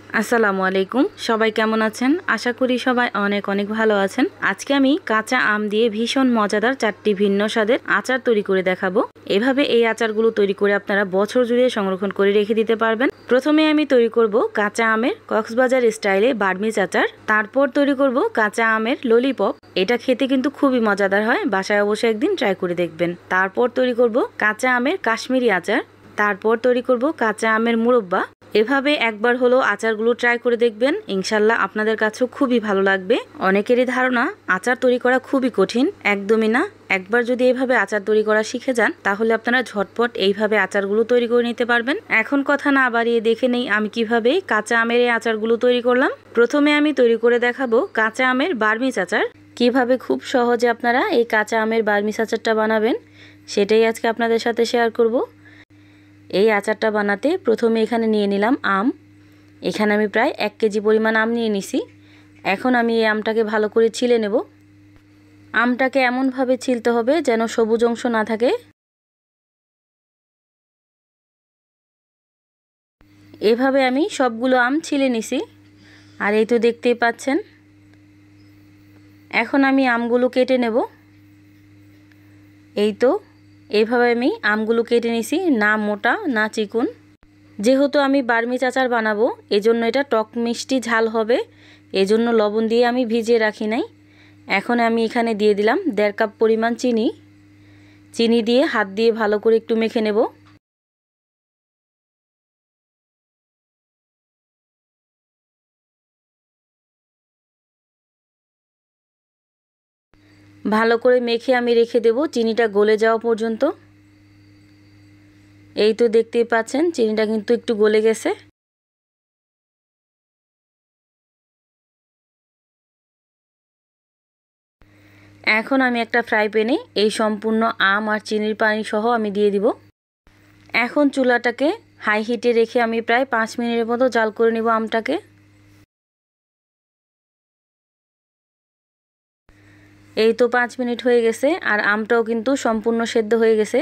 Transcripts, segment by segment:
আসসালামু আলাইকুম। সবাই কেমন আছেন? আশা করি সবাই অনেক অনেক ভালো আছেন। আজকে আমি কাঁচা আম দিয়ে ভীষণ মজাদার 4টি ভিন্ন স্বাদের আচার তৈরি করে দেখাবো। এভাবে এই আচারগুলো তৈরি করে আপনারা বছর জুড়ে সংরক্ষণ করে রেখে দিতে পারবেন। প্রথমে আমি তৈরি করব কাঁচা আমের কক্সবাজার স্টাইলে বার্মিজ আচার। তারপর তৈরি করব কাঁচা আমের ললিপপ। এটা খেতে কিন্তু খুবই মজাদার হয়, বাসায় অবশ্যই একদিন ট্রাই করে দেখবেন। তারপর তৈরি করব কাঁচা আমের কাশ্মীরি আচার। তারপর তৈরি করব কাঁচা আমের মুরব্বা। এভাবে একবার হলো আচারগুলো ট্রাই করে দেখবেন, ইনশাল্লাহ আপনাদের কাছেও খুবই ভালো লাগবে। অনেকেরই ধারণা আচার তৈরি করা খুবই কঠিন, একদমই না। একবার যদি এইভাবে আচার তৈরি করা শিখে যান তাহলে আপনারা ঝটপট এইভাবে আচারগুলো তৈরি করে নিতে পারবেন। এখন কথা না বাড়িয়ে দেখে নেই আমি কিভাবে কাঁচা আমের এই আচারগুলো তৈরি করলাম। প্রথমে আমি তৈরি করে দেখাবো কাঁচা আমের বার্মিজ আচার। কিভাবে খুব সহজে আপনারা এই কাঁচা আমের বার্মিজ আচারটা বানাবেন সেটাই আজকে আপনাদের সাথে শেয়ার করব। এই আচারটা বানাতে প্রথমে এখানে নিয়ে নিলাম আম। এখানে আমি প্রায় 1 কেজি পরিমাণ আম নিয়ে নিছি। এখন আমি এই আমটাকে ভালো করে ছিলে নেব। আমটাকে এমনভাবে ছিলতে হবে যেন সবুজ অংশ না থাকে। এভাবে আমি সবগুলো আম ছিলে নিছি। আর এই তো দেখতেই পাচ্ছেন। এখন আমি আমগুলো কেটে নেব। এই তো এইভাবে আমি আমগুলো কেটে নিছি, না মোটা না চিকন। যেহেতু আমি বার্মিজ আচার বানাবো এজন্য এটা টক মিষ্টি ঝাল হবে, এজন্য লবণ দিয়ে আমি ভিজিয়ে রাখি নাই। এখন আমি এখানে দিয়ে দিলাম 1.5 কাপ পরিমাণ চিনি। চিনি দিয়ে হাত দিয়ে ভালো করে একটু মেখে নেব। ভালো করে মেখে আমি রেখে দেব চিনিটা গলে যাওয়া পর্যন্ত। এই তো দেখতেই পাচ্ছেন চিনিটা কিন্তু একটু গলে গেছে। এখন আমি একটা ফ্রাই প্যানে এই সম্পূর্ণ আম আর চিনির পানি সহ আমি দিয়ে দিব। এখন চুলাটাকে হাই হিটে রেখে আমি প্রায় 5 মিনিটের মতো জাল করে নিব আমটাকে। এই তো 5 মিনিট হয়ে গেছে আর আমটাও কিন্তু সম্পূর্ণ সেদ্ধ হয়ে গেছে।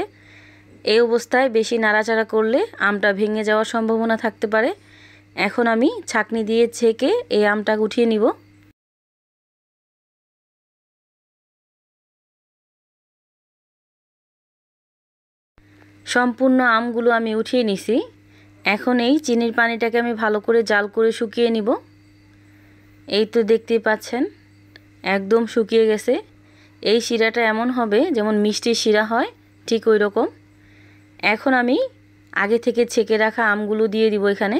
এই অবস্থায় বেশি নাড়াচাড়া করলে আমটা ভেঙে যাওয়ার সম্ভাবনা থাকতে পারে। এখন আমি ছাঁকনি দিয়ে ছেঁকে এই আমটা উঠিয়ে নিব। সম্পূর্ণ আমগুলো আমি উঠিয়ে নিছি। এখন এই চিনির পানিটাকে আমি ভালো করে জাল করে শুকিয়ে নিব। এই তো দেখতেই পাচ্ছেন একদম শুকিয়ে গেছে। এই শিরাটা এমন হবে যেমন মিষ্টির শিরা হয়, ঠিক ওই রকম। এখন আমি আগে থেকে ছেঁকে রাখা আমগুলো দিয়ে দিব এখানে।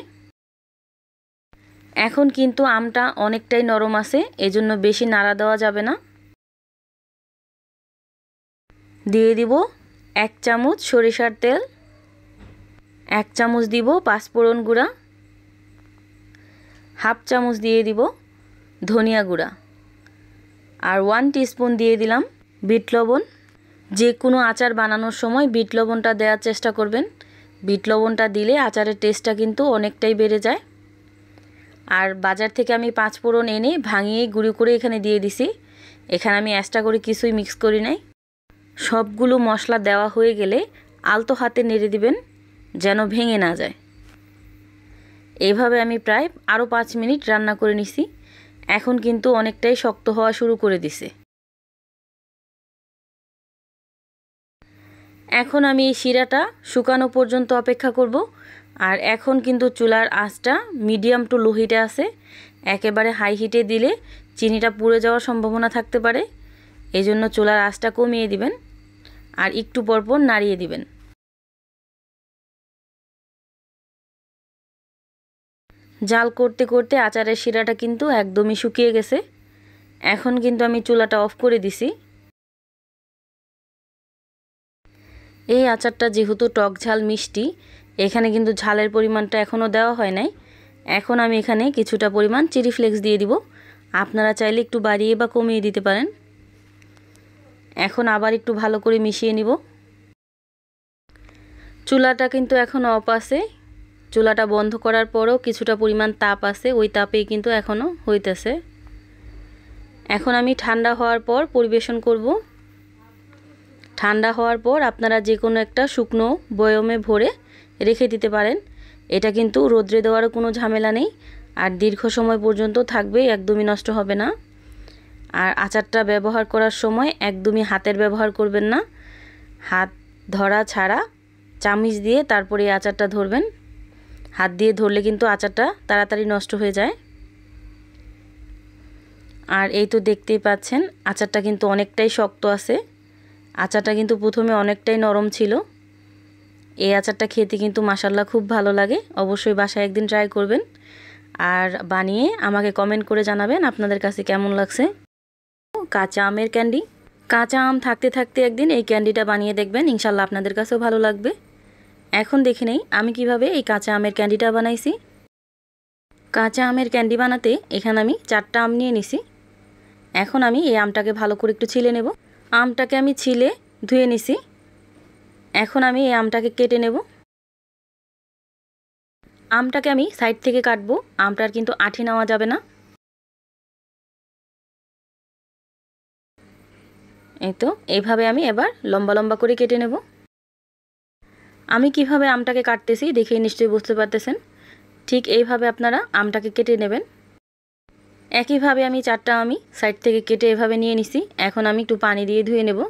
এখন কিন্তু আমটা অনেকটাই নরম আছে, এজন্য বেশি নাড়া দেওয়া যাবে না। দিয়ে দিব 1 চামচ সরিষার তেল, 1 চামচ দিব পাঁচফোড়ন গুঁড়া, হাফ চামচ দিয়ে দিব ধনিয়া গুঁড়া, আর 1 টিস্পুন দিয়ে দিলাম বিট লবণ। যে কোনো আচার বানানোর সময় বিট লবণটা দেওয়ার চেষ্টা করবেন। বিট লবণটা দিলে আচারের টেস্টটা কিন্তু অনেকটাই বেড়ে যায়। আর বাজার থেকে আমি পাঁচফোড়ন এনে ভাঙিয়ে গুঁড়ো করে এখানে দিয়ে দিছি। এখানে আমি এক্সট্রা করে কিছুই মিক্স করি নাই। সবগুলো মশলা দেওয়া হয়ে গেলে আলতো হাতে নেড়ে দিবেন যেন ভেঙে না যায়। এইভাবে আমি প্রায় আরও 5 মিনিট রান্না করে নিছি। এখন কিন্তু অনেকটাই শক্ত হওয়া শুরু করে দিছে। এখন আমি এই শিরাটা শুকানো পর্যন্ত অপেক্ষা করব। আর এখন কিন্তু চুলার আঁচটা মিডিয়াম টু লো হিটে আছে। একেবারে হাই হিটে দিলে চিনিটা পুড়ে যাওয়ার সম্ভাবনা থাকতে পারে, এজন্য চুলার আঁচটা কমিয়ে দিবেন আর একটু পরপর নাড়িয়ে দিবেন। জাল করতে করতে আচারের শিরাটা কিন্তু একদমই শুকিয়ে গেছে। এখন কিন্তু আমি চুলাটা অফ করে দিছি। এই আচারটা যেহেতু টক ঝাল মিষ্টি, এখানে কিন্তু ঝালের পরিমাণটা এখনও দেওয়া হয় নাই। এখন আমি এখানে কিছুটা পরিমাণ চিলি ফ্লেক্স দিয়ে দিব। আপনারা চাইলে একটু বাড়িয়ে বা কমিয়ে দিতে পারেন। এখন আবার একটু ভালো করে মিশিয়ে নিব। চুলাটা কিন্তু এখন অফ আছে। চুলাটা বন্ধ করার পরেও কিছুটা পরিমাণ তাপ আছে, ওই তাপেই কিন্তু এখনও হইতেছে। এখন আমি ঠান্ডা হওয়ার পর পরিবেশন করব। ঠান্ডা হওয়ার পর আপনারা যে কোনো একটা শুকনো বয়মে ভরে রেখে দিতে পারেন। এটা কিন্তু রোদ্রে দেওয়ারও কোনো ঝামেলা নেই। আর দীর্ঘ সময় পর্যন্ত থাকবে, একদমই নষ্ট হবে না। আর আচারটা ব্যবহার করার সময় একদমই হাতের ব্যবহার করবেন না, হাত ধরা ছাড়া চামচ দিয়ে তারপরে এই আচারটা ধরবেন। হাত দিয়ে ধরলে কিন্তু আচারটা তাড়াতাড়ি নষ্ট হয়ে যায়। আর এই তো দেখতেই পাচ্ছেন আচারটা কিন্তু অনেকটাই শক্ত আছে। আচারটা কিন্তু প্রথমে অনেকটাই নরম ছিল। এই আচারটা খেতে কিন্তু মাশাআল্লাহ খুব ভালো লাগে। অবশ্যই বাসায় একদিন ট্রাই করবেন আর বানিয়ে আমাকে কমেন্ট করে জানাবেন আপনাদের কাছে কেমন লাগছে। কাঁচা আমের ক্যান্ডি, কাঁচা আম থাকতে থাকতে একদিন এই ক্যান্ডিটা বানিয়ে দেখবেন, ইনশাল্লাহ আপনাদের কাছেও ভালো লাগবে। এখন দেখে নেই আমি কিভাবে এই কাঁচা আমের ক্যান্ডিটা বানাইছি। কাঁচা আমের ক্যান্ডি বানাতে এখানে আমি 4টা আম নিয়ে নিছি। এখন আমি এই আমটাকে ভালো করে একটু ছিলে নেব। আমটাকে আমি ছিলে ধুয়ে নিছি। এখন আমি এই আমটাকে কেটে নেব। আমটাকে আমি সাইড থেকে কাটবো, আমটার কিন্তু আঠি নেওয়া যাবে না। এই তো এইভাবে আমি এবার লম্বা লম্বা করে কেটে নেব। আমি কিভাবে আমটাকে কাটতেছি দেখেই নিশ্চয়ই বুঝতে পারতেছেন। ঠিক এইভাবে আপনারা আমটাকে কেটে নেবেন। একইভাবে আমি 4টা আমি সাইড থেকে কেটে এভাবে নিয়ে নিছি। এখন আমি একটু পানি দিয়ে ধুয়ে নেব।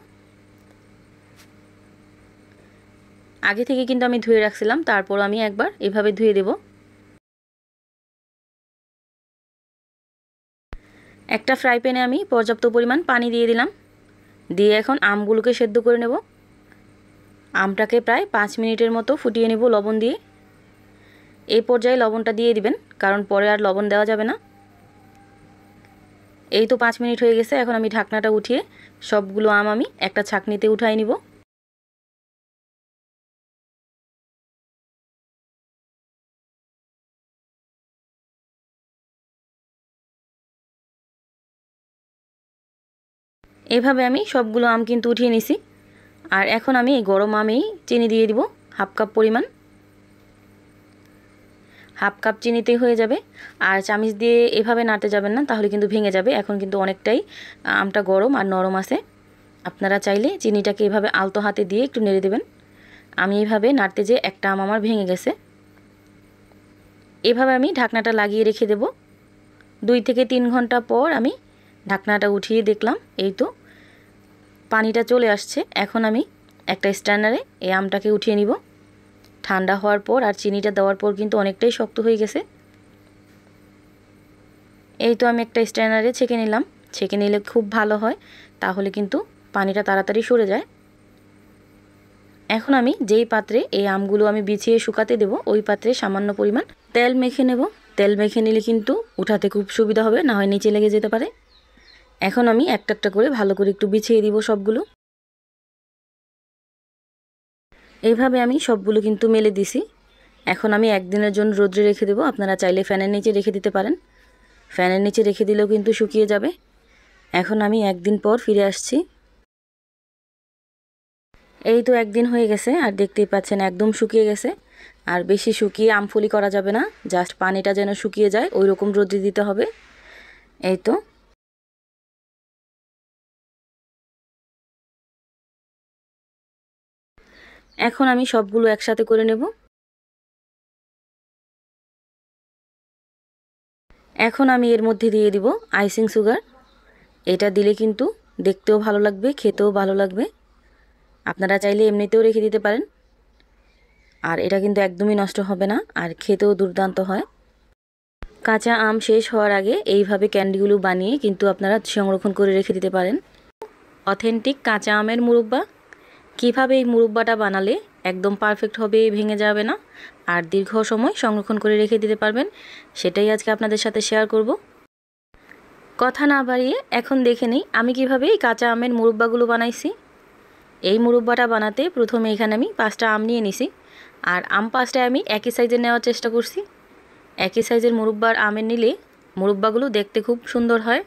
আগে থেকে কিন্তু আমি ধুয়ে রাখছিলাম, তারপর আমি একবার এভাবে ধুয়ে দেব। একটা ফ্রাই প্যানে আমি পর্যাপ্ত পরিমাণ পানি দিয়ে দিলাম। দিয়ে এখন আমগুলোকে সেদ্ধ করে নেব। আমটাকে প্রায় 5 মিনিটের মতো ফুটিয়ে নেব লবণ দিয়ে। এই পর্যায়ে লবণটা দিয়ে দিবেন, কারণ পরে আর লবণ দেওয়া যাবে না। এই তো 5 মিনিট হয়ে গেছে। এখন আমি ঢাকনাটা উঠিয়ে সবগুলো আম আমি একটা ছাঁকনিতে উঠাই নিব। এভাবে আমি সবগুলো আম কিন্তু উঠিয়ে নিছি। আর এখন আমি এই গরম আমেই চিনি দিয়ে দিব 1/2 কাপ পরিমাণ। 1/2 কাপ চিনিতেই হয়ে যাবে। আর চামচ দিয়ে এভাবে নাড়তে যাবেন না, তাহলে কিন্তু ভেঙে যাবে। এখন কিন্তু অনেকটাই আমটা গরম আর নরম আছে। আপনারা চাইলে চিনিটাকে এভাবে আলতো হাতে দিয়ে একটু নেড়ে দেবেন। আমি এইভাবে নাড়তে যেয়ে একটা আম আমার ভেঙে গেছে। এভাবে আমি ঢাকনাটা লাগিয়ে রেখে দেব। 2 থেকে 3 ঘন্টা পর আমি ঢাকনাটা উঠিয়ে দেখলাম, এই তো পানিটা চলে আসছে। এখন আমি একটা স্ট্যান্ডারে এই আমটাকে উঠিয়ে নিব। ঠান্ডা হওয়ার পর আর চিনিটা দেওয়ার পর কিন্তু অনেকটাই শক্ত হয়ে গেছে। এই তো আমি একটা স্ট্যান্ডারে ছেঁকে নিলাম। ছেঁকে নিলে খুব ভালো হয়, তাহলে কিন্তু পানিটা তাড়াতাড়ি সরে যায়। এখন আমি যেই পাত্রে এই আমগুলো আমি বিছিয়ে শুকাতে দেব, ওই পাত্রে সামান্য পরিমাণ তেল মেখে নেব। তেল মেখে নিলে কিন্তু উঠাতে খুব সুবিধা হবে, না হয় নিচে লেগে যেতে পারে। এখন আমি একটা একটা করে ভালো করে একটু বিছিয়ে দিব সবগুলো। এইভাবে আমি সবগুলো কিন্তু মেলে দিছি। এখন আমি একদিনের জন্য রোদ্রে রেখে দেবো। আপনারা চাইলে ফ্যানের নিচে রেখে দিতে পারেন। ফ্যানের নিচে রেখে দিলেও কিন্তু শুকিয়ে যাবে। এখন আমি একদিন পর ফিরে আসছি। এই তো একদিন হয়ে গেছে আর দেখতেই পাচ্ছেন একদম শুকিয়ে গেছে। আর বেশি শুকিয়ে আমফলি করা যাবে না, জাস্ট পানিটা যেন শুকিয়ে যায় ওই রকম রোদ্রে দিতে হবে। এই তো এখন আমি সবগুলো একসাথে করে নেব। এখন আমি এর মধ্যে দিয়ে দিব আইসিং সুগার। এটা দিলে কিন্তু দেখতেও ভালো লাগবে, খেতেও ভালো লাগবে। আপনারা চাইলে এমনিতেও রেখে দিতে পারেন। আর এটা কিন্তু একদমই নষ্ট হবে না, আর খেতেও দুর্দান্ত হয়। কাঁচা আম শেষ হওয়ার আগে এইভাবে ক্যান্ডিগুলো বানিয়ে কিন্তু আপনারা সংরক্ষণ করে রেখে দিতে পারেন। অথেন্টিক কাঁচা আমের মুরব্বা। কিভাবে এই মুরব্বাটা বানালে একদম পারফেক্ট হবে, ভেঙে যাবে না, আর দীর্ঘ সময় সংরক্ষণ করে রেখে দিতে পারবেন, সেটাই আজকে আপনাদের সাথে শেয়ার করব। কথা না বাড়িয়ে এখন দেখে নেই আমি কিভাবে এই কাঁচা আমের মুরব্বাগুলো বানাইছি। এই মুরব্বাটা বানাতে প্রথমে এখানে আমি 5টা আম নিয়ে নিছি। আর আম 5টা আমি একই সাইজের নেওয়ার চেষ্টা করছি। একই সাইজের মুরব্বার আমের নিলে মুরব্বাগুলো দেখতে খুব সুন্দর হয়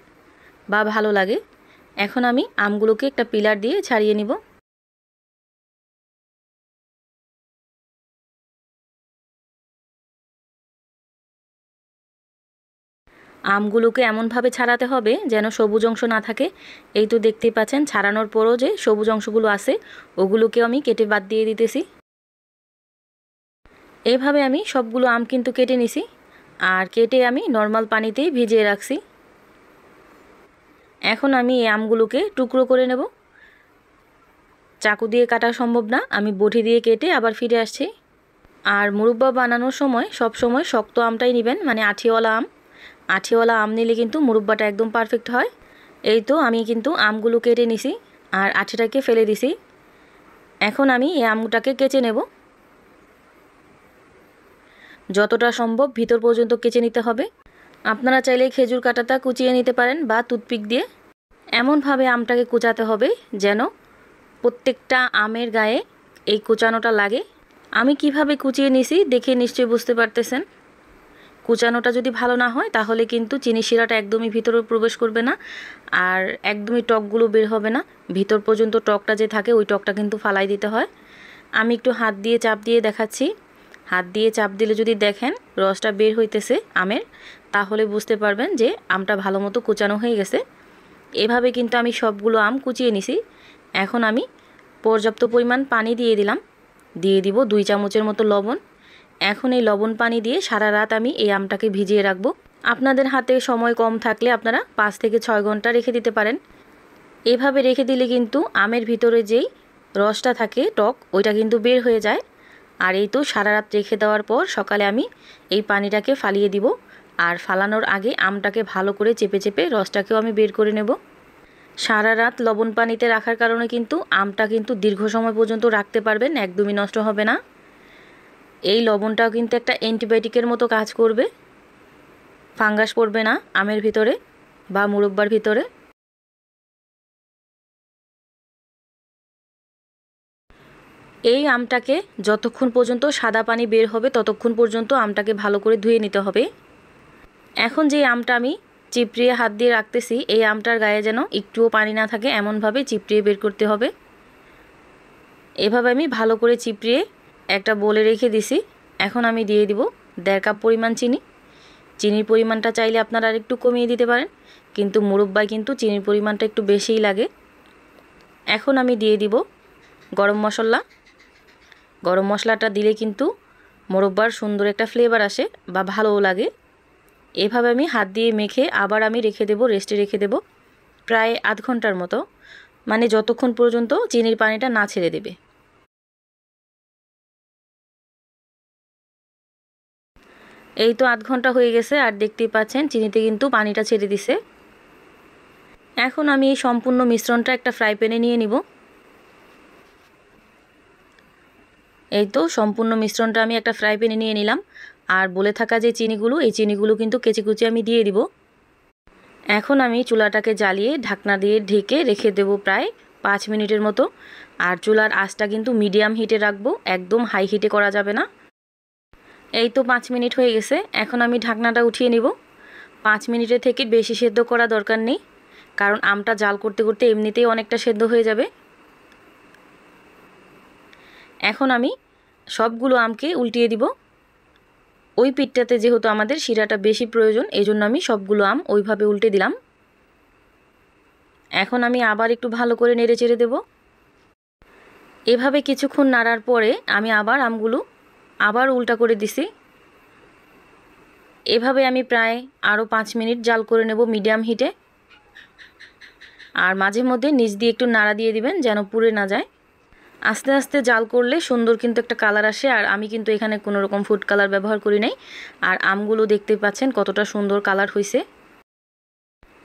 বা ভালো লাগে। এখন আমি আমগুলোকে একটা পিলার দিয়ে ছাড়িয়ে নিব। আমগুলোকে এমনভাবে ছাড়াতে হবে যেন সবুজ অংশ না থাকে। এই তো দেখতেই পাচ্ছেন ছাড়ানোর পরও যে সবুজ অংশগুলো আছে ওগুলোকেও আমি কেটে বাদ দিয়ে দিতেছি। এইভাবে আমি সবগুলো আম কিন্তু কেটে নিছি। আর কেটে আমি নর্মাল পানিতেই ভিজিয়ে রাখছি। এখন আমি এই আমগুলোকে টুকরো করে নেব। চাকু দিয়ে কাটা সম্ভব না, আমি বটি দিয়ে কেটে আবার ফিরে আসছি। আর মুরব্বা বানানোর সময় সব সময় শক্ত আমটাই নেবেন, মানে আঠিওয়ালা আম। আঠিওয়ালা আম নিলে কিন্তু মুরব্বাটা একদম পারফেক্ট হয়। এই তো আমি কিন্তু আমগুলো কেটে নিছি আর আঠিটাকে ফেলে দিছি। এখন আমি এই আমটাকে কেচে নেব। যতটা সম্ভব ভিতর পর্যন্ত কেচে নিতে হবে। আপনারা চাইলে খেজুর কাঁটাটা কুচিয়ে নিতে পারেন বা টুথপিক দিয়ে। এমনভাবে আমটাকে কুচাতে হবে যেন প্রত্যেকটা আমের গায়ে এই কুচানোটা লাগে। আমি কিভাবে কুচিয়ে নিছি দেখে নিশ্চয়ই বুঝতে পারতেছেন। কুচানোটা যদি ভালো না হয় তাহলে কিন্তু চিনি শিরাটা একদমই ভিতরে প্রবেশ করবে না, আর একদমই টকগুলো বের হবে না। ভিতর পর্যন্ত টকটা যে থাকে ওই টকটা কিন্তু ফালাই দিতে হয়। আমি একটু হাত দিয়ে চাপ দিয়ে দেখাচ্ছি। হাত দিয়ে চাপ দিলে যদি দেখেন রসটা বের হইতেছে আমের, তাহলে বুঝতে পারবেন যে আমটা ভালো মতো কুচানো হয়ে গেছে। এভাবে কিন্তু আমি সবগুলো আম কুচিয়ে নিছি। এখন আমি পর্যাপ্ত পরিমাণ পানি দিয়ে দিলাম, দিয়ে দিব 2 চামচের মতো লবণ। এখন এই লবণ পানি দিয়ে সারা রাত আমি এই আমটাকে ভিজিয়ে রাখবো। আপনাদের হাতে সময় কম থাকলে আপনারা 5 থেকে 6 ঘন্টা রেখে দিতে পারেন। এভাবে রেখে দিলে কিন্তু আমের ভিতরে যেই রসটা থাকে টক, ওইটা কিন্তু বের হয়ে যায়। আর এই তো সারা রাত রেখে দেওয়ার পর সকালে আমি এই পানিটাকে ফালিয়ে দিব। আর ফালানোর আগে আমটাকে ভালো করে চেপে চেপে রসটাকেও আমি বের করে নেব। সারা রাত লবণ পানিতে রাখার কারণে কিন্তু আমটা কিন্তু দীর্ঘ সময় পর্যন্ত রাখতে পারবেন, একদমই নষ্ট হবে না। এই লবণটাও কিন্তু একটা অ্যান্টিবায়োটিকের মতো কাজ করবে, ফাঙ্গাস পড়বে না আমের ভিতরে বা মুরব্বার ভিতরে। এই আমটাকে যতক্ষণ পর্যন্ত সাদা পানি বের হবে ততক্ষণ পর্যন্ত আমটাকে ভালো করে ধুয়ে নিতে হবে। এখন যে আমটা আমি চিপড়িয়ে হাত দিয়ে রাখতেছি, এই আমটার গায়ে যেন একটুও পানি না থাকে এমনভাবে চিপড়িয়ে বের করতে হবে। এভাবে আমি ভালো করে চিপড়িয়ে একটা বোলে রেখে দিছি। এখন আমি দিয়ে দিব 1.5 কাপ পরিমাণ চিনি। চিনির পরিমাণটা চাইলে আপনারা আর একটু কমিয়ে দিতে পারেন, কিন্তু মুরব্বায় কিন্তু চিনির পরিমাণটা একটু বেশিই লাগে। এখন আমি দিয়ে দিব গরম মশলা। গরম মশলাটা দিলে কিন্তু মুরব্বার সুন্দর একটা ফ্লেভার আসে বা ভালোও লাগে। এভাবে আমি হাত দিয়ে মেখে আবার আমি রেখে দেব, রেস্টে রেখে দেব প্রায় আধ ঘন্টার মতো, মানে যতক্ষণ পর্যন্ত চিনির পানিটা না ছেড়ে দেবে। এই তো আধ ঘন্টা হয়ে গেছে আর দেখতেই পাচ্ছেন চিনিতে কিন্তু পানিটা ছেড়ে দিছে। এখন আমি এই সম্পূর্ণ মিশ্রণটা একটা ফ্রাই প্যানে নিয়ে নিব। এই তো সম্পূর্ণ মিশ্রণটা আমি একটা ফ্রাই প্যানে নিয়ে নিলাম। আর বলে থাকা যে চিনিগুলো, এই চিনিগুলো কিন্তু কেচি কুচি আমি দিয়ে দিব। এখন আমি চুলাটাকে জ্বালিয়ে ঢাকনা দিয়ে ঢেকে রেখে দেব প্রায় 5 মিনিটের মতো। আর চুলার আঁচটা কিন্তু মিডিয়াম হিটে রাখবো, একদম হাই হিটে করা যাবে না। এই তো 5 মিনিট হয়ে গেছে, এখন আমি ঢাকনাটা উঠিয়ে নিব। 5 মিনিটের থেকে বেশি সেদ্ধ করা দরকার নেই, কারণ আমটা জাল করতে করতে এমনিতেই অনেকটা সেদ্ধ হয়ে যাবে। এখন আমি সবগুলো আমকে উল্টিয়ে দিব। ওই পিঠটাতে যেহেতু আমাদের শিরাটা বেশি প্রয়োজন, এই জন্য আমি সবগুলো আম ওইভাবে উল্টে দিলাম। এখন আমি আবার একটু ভালো করে নেড়ে চেড়ে দেব। এভাবে কিছুক্ষণ নাড়ার পরে আমি আবার আমগুলো আবার উল্টা করে দিছি। এভাবে আমি প্রায় আরও 5 মিনিট জাল করে নেব মিডিয়াম হিটে। আর মাঝে মধ্যে নিচ দিয়ে একটু নাড়া দিয়ে দিবেন যেন পুড়ে না যায়। আস্তে আস্তে জাল করলে সুন্দর কিন্তু একটা কালার আসে। আর আমি কিন্তু এখানে কোনো রকম ফুড কালার ব্যবহার করি নাই। আর আমগুলো দেখতে পাচ্ছেন কতটা সুন্দর কালার হয়েছে।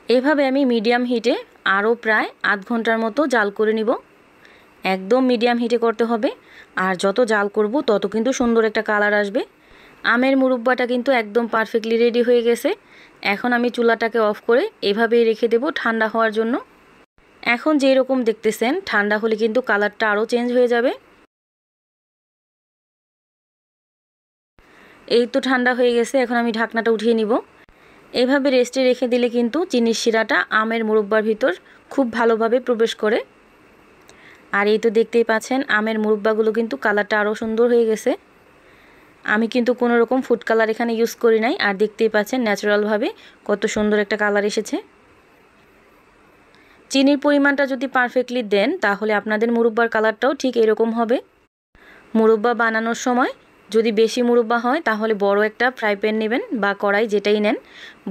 এভাবে আমি মিডিয়াম হিটে আরও প্রায় আধ ঘন্টার মতো জাল করে নিব। একদম মিডিয়াম হিটে করতে হবে, আর যত জাল করব তত কিন্তু সুন্দর একটা কালার আসবে। আমের মুরব্বাটা কিন্তু একদম পারফেক্টলি রেডি হয়ে গেছে। এখন আমি চুলাটাকে অফ করে এভাবেই রেখে দেব ঠান্ডা হওয়ার জন্য। এখন যেই রকম দেখতেছেন, ঠান্ডা হলে কিন্তু কালারটা আরও চেঞ্জ হয়ে যাবে। এই তো ঠান্ডা হয়ে গেছে, এখন আমি ঢাকনাটা উঠিয়ে নিব। এইভাবে রেস্টে রেখে দিলে কিন্তু চিনির শিরাটা আমের মুরব্বার ভিতর খুব ভালোভাবে প্রবেশ করে। আর এই তো দেখতেই পাচ্ছেন আমের মুরব্বাগুলো কিন্তু কালারটা আরও সুন্দর হয়ে গেছে। আমি কিন্তু কোনো রকম ফুড কালার এখানে ইউজ করি নাই। আর দেখতেই পাচ্ছেন ন্যাচারালভাবে কত সুন্দর একটা কালার এসেছে। চিনির পরিমাণটা যদি পারফেক্টলি দেন তাহলে আপনাদের মুরব্বার কালারটাও ঠিক এরকম হবে। মুরব্বা বানানোর সময় যদি বেশি মুরব্বা হয় তাহলে বড় একটা ফ্রাই প্যান নেবেন বা কড়াই, যেটাই নেন,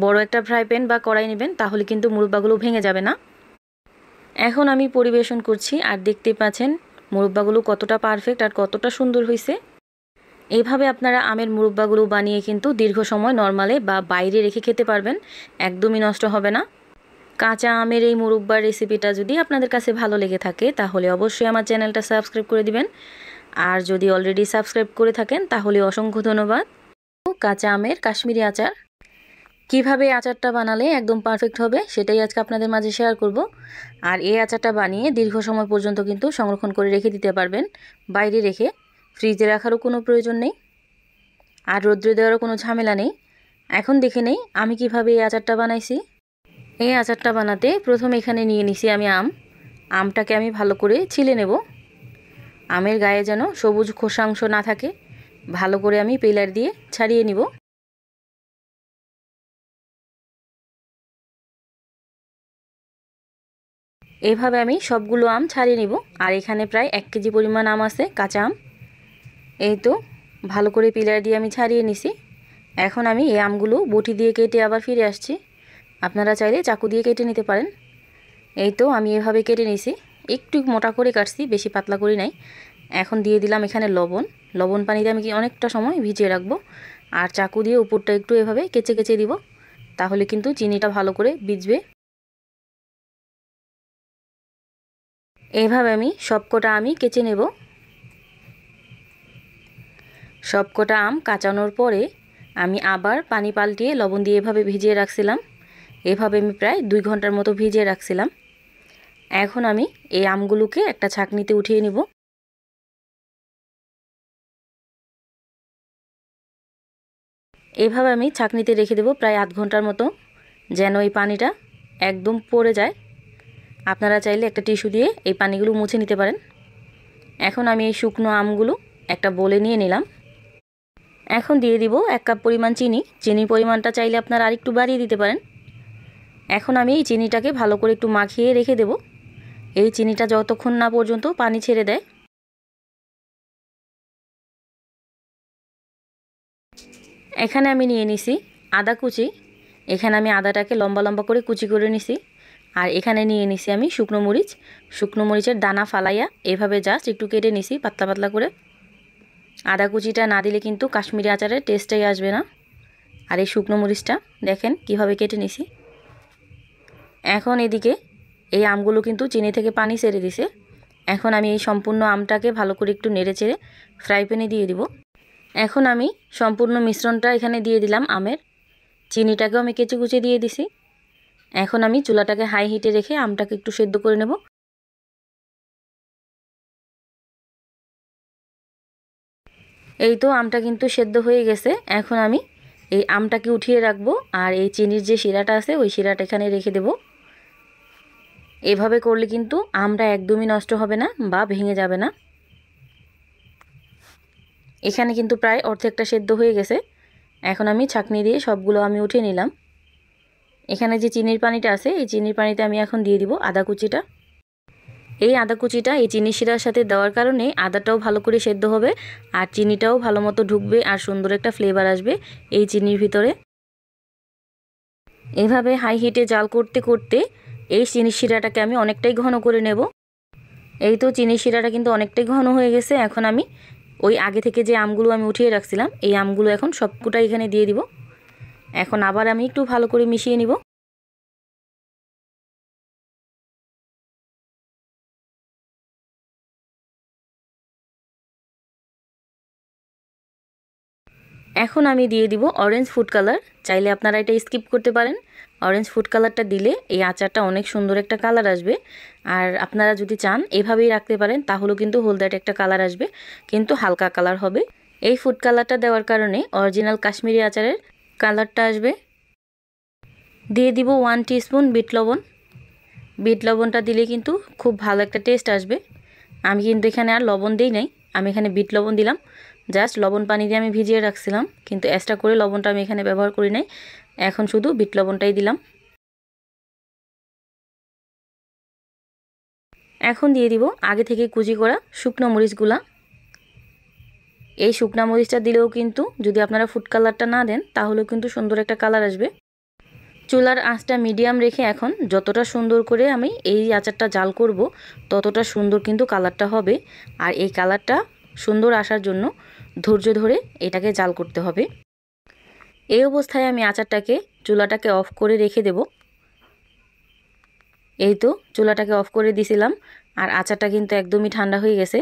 বড় একটা ফ্রাই প্যান বা কড়াই নেবেন, তাহলে কিন্তু মুরব্বাগুলো ভেঙে যাবে না। এখন আমি পরিবেশন করছি আর দেখতেই পাচ্ছেন মুরব্বাগুলো কতটা পারফেক্ট আর কতটা সুন্দর হয়েছে। এইভাবে আপনারা আমের মুরব্বাগুলো বানিয়ে কিন্তু দীর্ঘ সময় নরমালে বা বাইরে রেখে খেতে পারবেন, একদমই নষ্ট হবে না। কাঁচা আমের এই মুরব্বার রেসিপিটা যদি আপনাদের কাছে ভালো লেগে থাকে তাহলে অবশ্যই আমার চ্যানেলটা সাবস্ক্রাইব করে দিবেন। আর যদি অলরেডি সাবস্ক্রাইব করে থাকেন তাহলে অসংখ্য ধন্যবাদ। কাঁচা আমের কাশ্মীরি আচার কিভাবে আচারটা বানালে একদম পারফেক্ট হবে সেটাই আজকে আপনাদের মাঝে শেয়ার করব। আর এই আচারটা বানিয়ে দীর্ঘ সময় পর্যন্ত কিন্তু সংরক্ষণ করে রেখে দিতে পারবেন, বাইরে রেখে। ফ্রিজে রাখারও কোনো প্রয়োজন নেই আর রৌদ্রে দেওয়ারও কোনো ঝামেলা নেই। এখন দেখে নেই আমি কিভাবে এই আচারটা বানাইছি। এই আচারটা বানাতে প্রথমে এখানে নিয়ে নিছি আমি আমটাকে আমি ভালো করে ছিলে নেব। আমের গায়ে যেন সবুজ খোসা অংশ না থাকে, ভালো করে আমি পিলার দিয়ে ছাড়িয়ে নিব। এইভাবে আমি সবগুলো আম ছাড়িয়ে নিব। আর এখানে প্রায় 1 কেজি পরিমাণ আম আছে, কাঁচা আম। এই তো ভালো করে পিলার দিয়ে আমি ছাড়িয়ে নিছি। এখন আমি এই আমগুলো বটি দিয়ে কেটে আবার ফিরে আসছি। আপনারা চাইলে চাকু দিয়ে কেটে নিতে পারেন। এই তো আমি এভাবে কেটে নিছি, একটু মোটা করে কাটছি, বেশি পাতলা করি নাই। এখন দিয়ে দিলাম এখানে লবণ পানিতে আমি অনেকটা সময় ভিজিয়ে রাখবো। আর চাকু দিয়ে উপরটা একটু এভাবে কেচে কেচে দিব, তাহলে কিন্তু চিনিটা ভালো করে ভিজবে। এইভাবে আমি সবকটা আমি কেচে নেব। সবকটা আম কাঁচানোর পরে আমি আবার পানি পাল্টিয়ে লবণ দিয়ে এভাবে ভিজিয়ে রাখছিলাম। এভাবে আমি প্রায় 2 ঘন্টার মতো ভিজিয়ে রাখছিলাম। এখন আমি এই আমগুলোকে একটা ছাঁকনিতে উঠিয়ে নিব। এভাবে আমি ছাঁকনিতে রেখে দেব প্রায় 1/2 ঘন্টার মতো, যেন এই পানিটা একদম পড়ে যায়। আপনারা চাইলে একটা টিস্যু দিয়ে এই পানিগুলো মুছে নিতে পারেন। এখন আমি এই শুকনো আমগুলো একটা বোলে নিয়ে নিলাম। এখন দিয়ে দিব 1 কাপ পরিমাণ চিনি। চিনির পরিমাণটা চাইলে আপনারা আরেকটু বাড়িয়ে দিতে পারেন। এখন আমি এই চিনিটাকে ভালো করে একটু মাখিয়ে রেখে দেব, এই চিনিটা যতক্ষণ না পর্যন্ত পানি ছেড়ে দেয়। এখানে আমি নিয়ে নিছি আদা কুচি। এখানে আমি আদাটাকে লম্বা লম্বা করে কুচি করে নিছি। আর এখানে নিয়ে নিছি আমি শুকনো মরিচের দানা ফালাইয়া এভাবে জাস্ট একটু কেটে নিছি পাতলা পাতলা করে। আদা কুচিটা না দিলে কিন্তু কাশ্মীরি আচারের টেস্টটাই আসবে না। আর এই শুকনো মরিচটা দেখেন কিভাবে কেটে নিছি। এখন এদিকে এই আমগুলো কিন্তু চিনি থেকে পানি ছেড়ে দিছে। এখন আমি এই সম্পূর্ণ আমটাকে ভালো করে একটু নেড়ে চেড়ে ফ্রাই প্যানে দিয়ে দিব। এখন আমি সম্পূর্ণ মিশ্রণটা এখানে দিয়ে দিলাম আমের। চিনিটাকেও আমি কেচে কুচে দিয়ে দিছি। এখন আমি চুলাটাকে হাই হিটে রেখে আমটাকে একটু সেদ্ধ করে নেব। এই তো আমটা কিন্তু সেদ্ধ হয়ে গেছে। এখন আমি এই আমটাকে উঠিয়ে রাখবো আর এই চিনির যে শিরাটা আছে ওই শিরাটা এখানে রেখে দেব। এভাবে করলে কিন্তু আমটা একদমই নষ্ট হবে না বা ভেঙে যাবে না। এখানে কিন্তু প্রায় অর্ধেকটা সেদ্ধ হয়ে গেছে। এখন আমি ছাঁকনি দিয়ে সবগুলো আমি উঠিয়ে নিলাম। এখানে যে চিনির পানিটা আছে এই চিনির পানিতে আমি এখন দিয়ে দিব আদা কুচিটা। এই আদা কুচিটা এই চিনির শিরার সাথে দেওয়ার কারণে আদাটাও ভালো করে সেদ্ধ হবে আর চিনিটাও ভালো মতো ঢুকবে আর সুন্দর একটা ফ্লেভার আসবে এই চিনির ভিতরে। এভাবে হাই হিটে জাল করতে করতে এই চিনির শিরাটাকে আমি অনেকটাই ঘন করে নেব। এই তো চিনির শিরাটা কিন্তু অনেকটাই ঘন হয়ে গেছে। এখন আমি ওই আগে থেকে যে আমগুলো আমি উঠিয়ে রাখছিলাম এই আমগুলো এখন সবকটা এখানে দিয়ে দিব। এখন আবার আমি একটু ভালো করে মিশিয়ে নিব। এখন আমি দিয়ে দিব অরেঞ্জ ফুড কালার। চাইলে আপনারা এটা স্কিপ করতে পারেন। অরেঞ্জ ফুড কালারটা দিলে এই আচারটা অনেক সুন্দর একটা কালার আসবে। আর আপনারা যদি চান এভাবেই রাখতে পারেন, তাহলেও কিন্তু হলদেটে একটা কালার আসবে, কিন্তু হালকা কালার হবে। এই ফুড কালারটা দেওয়ার কারণে অরিজিনাল কাশ্মীরি আচারের কালারটা আসবে। দিয়ে দিব 1 টিস্পুন বিট লবণ। বিট লবণটা দিলে কিন্তু খুব ভালো একটা টেস্ট আসবে। আমি কিন্তু এখানে আর লবণ দিই নাই, আমি এখানে বিট লবণ দিলাম। জাস্ট লবণ পানি দিয়ে আমি ভিজিয়ে রাখছিলাম, কিন্তু এক্সট্রা করে লবণটা আমি এখানে ব্যবহার করি নাই। এখন শুধু বিট লবণটাই দিলাম। এখন দিয়ে দিব আগে থেকে কুচি করা শুকনো মরিচগুলা। এই শুকনা মরিচটা দিলেও কিন্তু যদি আপনারা ফুড কালারটা না দেন তাহলেও কিন্তু সুন্দর একটা কালার আসবে। চুলার আঁচটা মিডিয়াম রেখে এখন যতটা সুন্দর করে আমি এই আচারটা জাল করব ততটা সুন্দর কিন্তু কালারটা হবে। আর এই কালারটা সুন্দর আসার জন্য ধৈর্য ধরে এটাকে জাল করতে হবে। এই অবস্থায় আমি আচারটাকে চুলাটাকে অফ করে রেখে দেব। এই তো চুলাটাকে অফ করে দিছিলাম আর আচারটা কিন্তু একদমই ঠান্ডা হয়ে গেছে।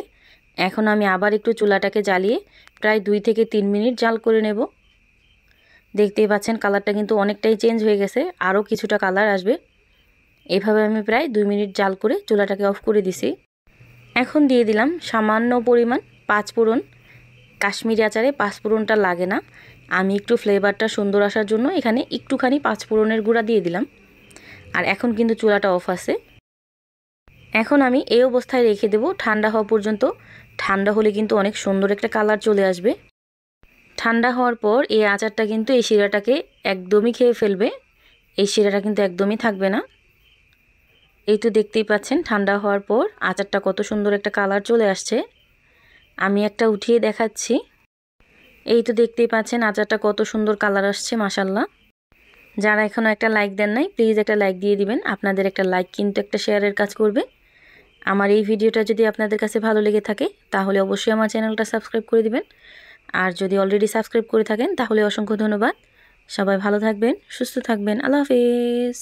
এখন আমি আবার একটু চুলাটাকে জ্বালিয়ে প্রায় 2 থেকে 3 মিনিট জাল করে নেব। দেখতেই পাচ্ছেন কালারটা কিন্তু অনেকটাই চেঞ্জ হয়ে গেছে, আরও কিছুটা কালার আসবে। এইভাবে আমি প্রায় 2 মিনিট জাল করে চুলাটাকে অফ করে দিছি। এখন দিয়ে দিলাম সামান্য পরিমাণ পাঁচফোড়ন। কাশ্মীরি আচারে পাঁচফোড়নটা লাগে না, আমি একটু ফ্লেভারটা সুন্দর আসার জন্য এখানে একটুখানি পাঁচফোড়নের গুঁড়া দিয়ে দিলাম। আর এখন কিন্তু চুলাটা অফ আছে। এখন আমি এই অবস্থায় রেখে দেব ঠান্ডা হওয়া পর্যন্ত। ঠান্ডা হলে কিন্তু অনেক সুন্দর একটা কালার চলে আসবে। ঠান্ডা হওয়ার পর এই আচারটা কিন্তু এই শিরাটাকে একদমই খেয়ে ফেলবে, এই শিরাটা কিন্তু একদমই থাকবে না। এই তো দেখতেই পাচ্ছেন ঠান্ডা হওয়ার পর আচারটা কত সুন্দর একটা কালার চলে আসছে। আমি একটা উঠিয়ে দেখাচ্ছি। এই তো দেখতেই পাচ্ছেন আচারটা কত সুন্দর কালার আসছে, মাশাল্লাহ। যারা এখনও একটা লাইক দেন নাই প্লিজ একটা লাইক দিয়ে দিবেন, আপনাদের একটা লাইক কিন্তু একটা শেয়ারের কাজ করবে। আমার এই ভিডিওটা যদি আপনাদের কাছে ভালো লেগে থাকে তাহলে অবশ্যই আমার চ্যানেলটা সাবস্ক্রাইব করে দিবেন। আর যদি অলরেডি সাবস্ক্রাইব করে থাকেন তাহলে অসংখ্য ধন্যবাদ। সবাই ভালো থাকবেন, সুস্থ থাকবেন। আল্লাহ হাফেজ।